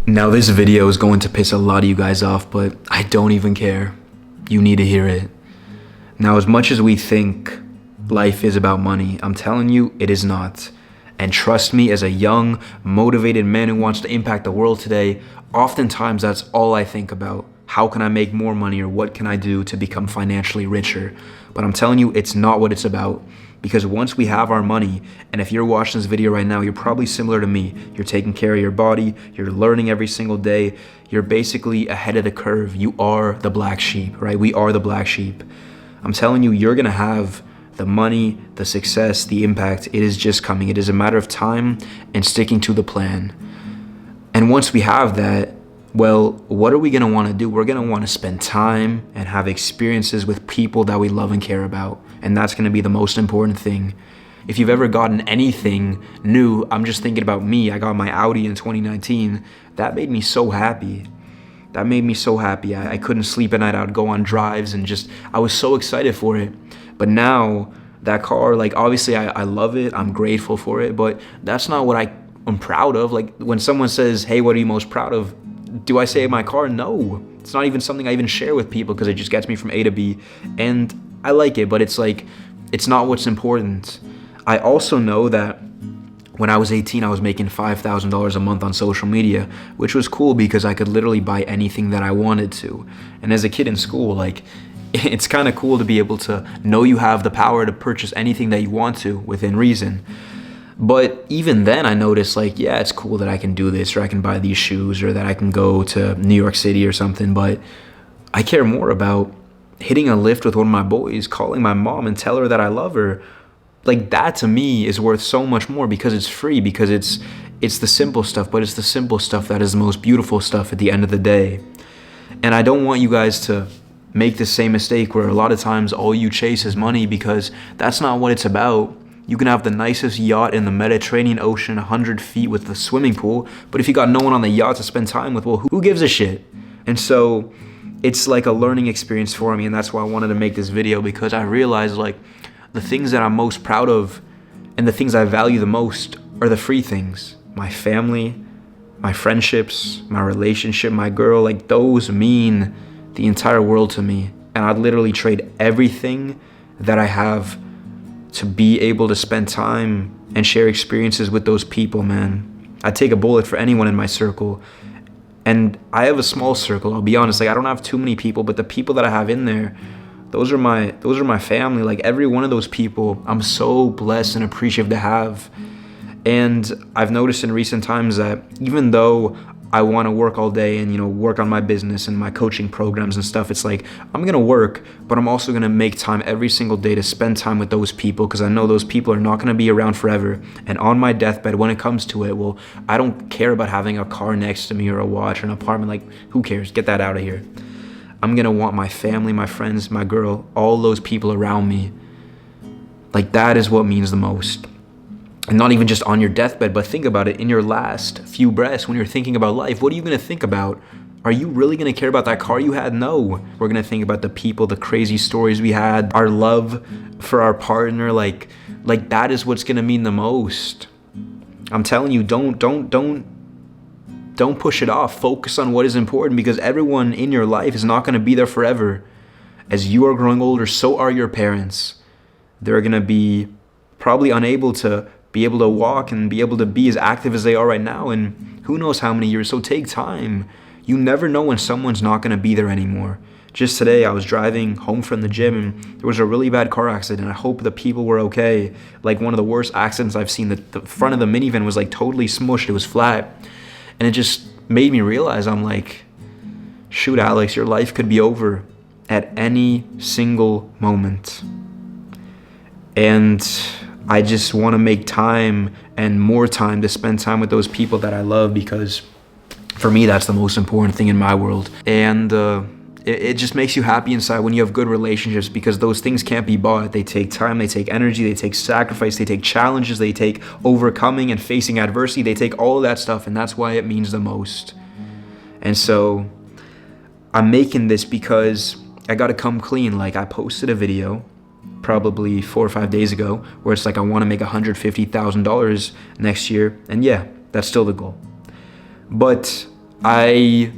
Now this video is going to piss a lot of you guys off, but I don't even care. You need to hear it. Now, as much as we think life is about money, I'm telling you, it is not. And trust me, as a young, motivated man who wants to impact the world today, oftentimes that's all I think about. How can I make more money, or what can I do to become financially richer? But I'm telling you, it's not what it's about. Because once we have our money, and if you're watching this video right now, you're probably similar to me. You're taking care of your body, you're learning every single day, you're basically ahead of the curve. You are the black sheep, right? We are the black sheep. I'm telling you, you're gonna have the money, the success, the impact. It is just coming. It is a matter of time and sticking to the plan. And once we have that, well, what are we gonna wanna do? We're gonna wanna spend time and have experiences with people that we love and care about. And that's gonna be the most important thing. If you've ever gotten anything new, I'm just thinking about me. I got my Audi in 2019. That made me so happy. That made me so happy. I couldn't sleep at night. I would go on drives and I was so excited for it. But now that car, like obviously I love it. I'm grateful for it, but that's not what I'm proud of. Like when someone says, hey, what are you most proud of? Do I say my car? No. It's not even something I even share with people because it just gets me from A to B. And I like it, but it's like, it's not what's important. I also know that when I was 18, I was making $5,000 a month on social media, which was cool because I could literally buy anything that I wanted to. And as a kid in school, like, it's kind of cool to be able to know you have the power to purchase anything that you want to within reason. But even then I noticed like, yeah, it's cool that I can do this, or I can buy these shoes, or that I can go to New York City or something. But I care more about hitting a lift with one of my boys, calling my mom and tell her that I love her. Like that to me is worth so much more because it's free, because it's the simple stuff, but it's the simple stuff that is the most beautiful stuff at the end of the day. And I don't want you guys to make the same mistake where a lot of times all you chase is money, because that's not what it's about. You can have the nicest yacht in the Mediterranean Ocean, 100 feet with the swimming pool, but if you got no one on the yacht to spend time with, well, who gives a shit? And so it's like a learning experience for me, and that's why I wanted to make this video, because I realized like the things that I'm most proud of and the things I value the most are the free things. My family, my friendships, my relationship, my girl, like those mean the entire world to me. And I'd literally trade everything that I have to be able to spend time and share experiences with those people, man. I'd take a bullet for anyone in my circle. And I have a small circle, I'll be honest. Like I don't have too many people, but the people that I have in there, those are my family. Like every one of those people, I'm so blessed and appreciative to have. And I've noticed in recent times that even though I want to work all day and, work on my business and my coaching programs and stuff, it's like, I'm going to work, but I'm also going to make time every single day to spend time with those people, because I know those people are not going to be around forever. And on my deathbed, when it comes to it, well, I don't care about having a car next to me or a watch or an apartment. Like, who cares? Get that out of here. I'm going to want my family, my friends, my girl, all those people around me. Like, that is what means the most. And not even just on your deathbed, but think about it in your last few breaths when you're thinking about life. What are you going to think about? Are you really going to care about that car you had? No. We're going to think about the people, the crazy stories we had, our love for our partner. Like that is what's going to mean the most. I'm telling you, don't push it off. Focus on what is important, because everyone in your life is not going to be there forever. As you are growing older, so are your parents. They're going to be probably unable to be able to walk and be able to be as active as they are right now, and who knows how many years. So take time. You never know when someone's not going to be there anymore. Just today I was driving home from the gym and there was a really bad car accident. I hope the people were okay. Like one of the worst accidents I've seen. The front of the minivan was like totally smushed. It was flat, and it just made me realize, I'm like, shoot, Alex, your life could be over at any single moment. And I just want to make time and more time to spend time with those people that I love, because for me, that's the most important thing in my world. And it just makes you happy inside when you have good relationships, because those things can't be bought. They take time, they take energy, they take sacrifice, they take challenges, they take overcoming and facing adversity. They take all of that stuff, and that's why it means the most. And so I'm making this because I got to come clean. Like I posted a video probably 4 or 5 days ago where it's like, I want to make $150,000 next year. And yeah, that's still the goal. But I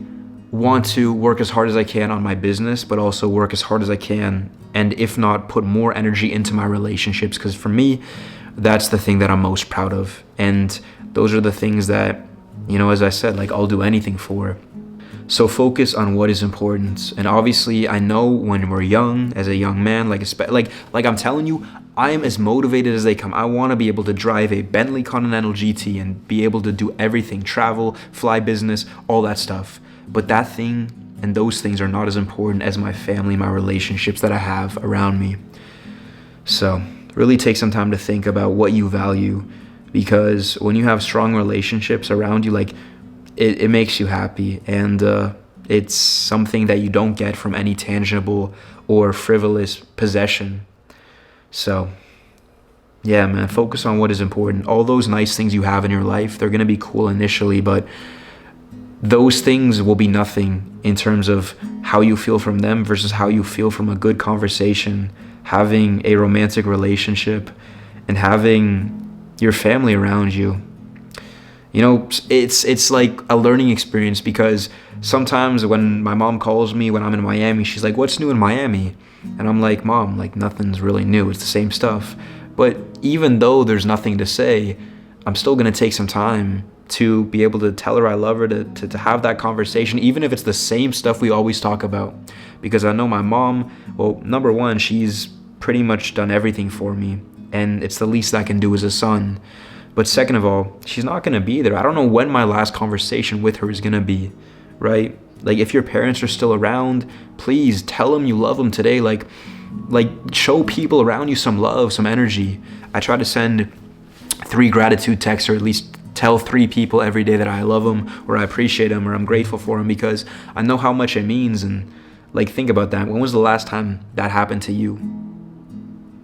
want to work as hard as I can on my business, but also work as hard as I can, and if not, put more energy into my relationships, because for me, that's the thing that I'm most proud of. And those are the things that, you know, as I said, like, I'll do anything for. So focus on what is important. And obviously, I know when we're young, as a young man, like I'm telling you, I am as motivated as they come. I want to be able to drive a Bentley Continental GT and be able to do everything, travel, fly business, all that stuff. But that thing and those things are not as important as my family, my relationships that I have around me. So really take some time to think about what you value, because when you have strong relationships around you, like, it makes you happy, and it's something that you don't get from any tangible or frivolous possession. So yeah, man, focus on what is important. All those nice things you have in your life, they're gonna be cool initially, but those things will be nothing in terms of how you feel from them versus how you feel from a good conversation, having a romantic relationship, and having your family around you. You know, it's like a learning experience, because sometimes when my mom calls me when I'm in Miami, she's like, "What's new in Miami?" And I'm like, "Mom, like, nothing's really new. It's the same stuff." But even though there's nothing to say, I'm still gonna take some time to be able to tell her I love her, to have that conversation, even if it's the same stuff we always talk about. Because I know my mom, well, number one, she's pretty much done everything for me, and it's the least I can do as a son. But second of all, she's not going to be there. I don't know when my last conversation with her is going to be, right? Like, if your parents are still around, please tell them you love them today. Like show people around you some love, some energy. I try to send 3 gratitude texts, or at least tell 3 people every day that I love them, or I appreciate them, or I'm grateful for them, because I know how much it means. And like, think about that. When was the last time that happened to you?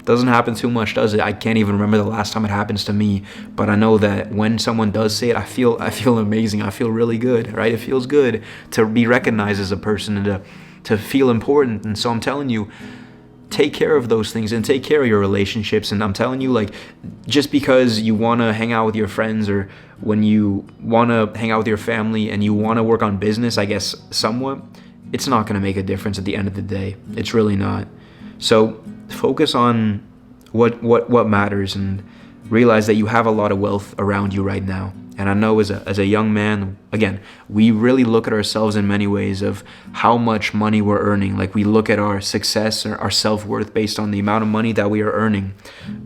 Doesn't happen too much, does it? I can't even remember the last time it happens to me, but I know that when someone does say it, I feel amazing. I feel really good, right? It feels good to be recognized as a person, and to feel important. And so I'm telling you, take care of those things and take care of your relationships. And I'm telling you, like, just because you want to hang out with your friends, or when you want to hang out with your family and you want to work on business, I guess, somewhat, it's not going to make a difference at the end of the day. It's really not. So focus on what matters, and realize that you have a lot of wealth around you right now. And I know as a young man, again, we really look at ourselves in many ways of how much money we're earning. Like, we look at our success or our self-worth based on the amount of money that we are earning.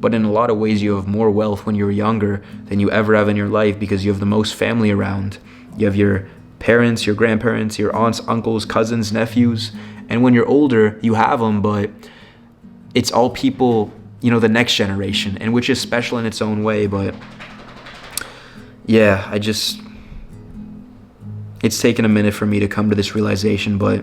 But in a lot of ways, you have more wealth when you're younger than you ever have in your life, because you have the most family around. You have your parents, your grandparents, your aunts, uncles, cousins, nephews. And when you're older, you have them, but it's all people, you know, the next generation, and which is special in its own way. But yeah, it's taken a minute for me to come to this realization, but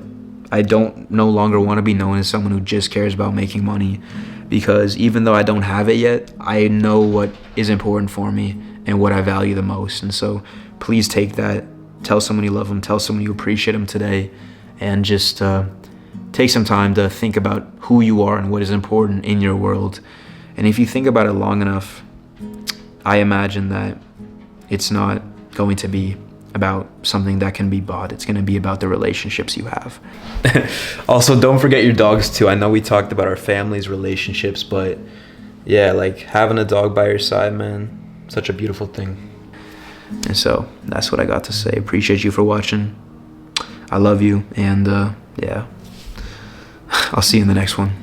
I don't no longer want to be known as someone who just cares about making money, because even though I don't have it yet, I know what is important for me and what I value the most. And so please take that, tell someone you love them, tell someone you appreciate them today, and just take some time to think about who you are and what is important in your world. And if you think about it long enough, I imagine that it's not going to be about something that can be bought. It's going to be about the relationships you have. Also, don't forget your dogs too. I know we talked about our families, relationships, but yeah, like, having a dog by your side, man, such a beautiful thing. And so that's what I got to say. Appreciate you for watching. I love you, and yeah, I'll see you in the next one.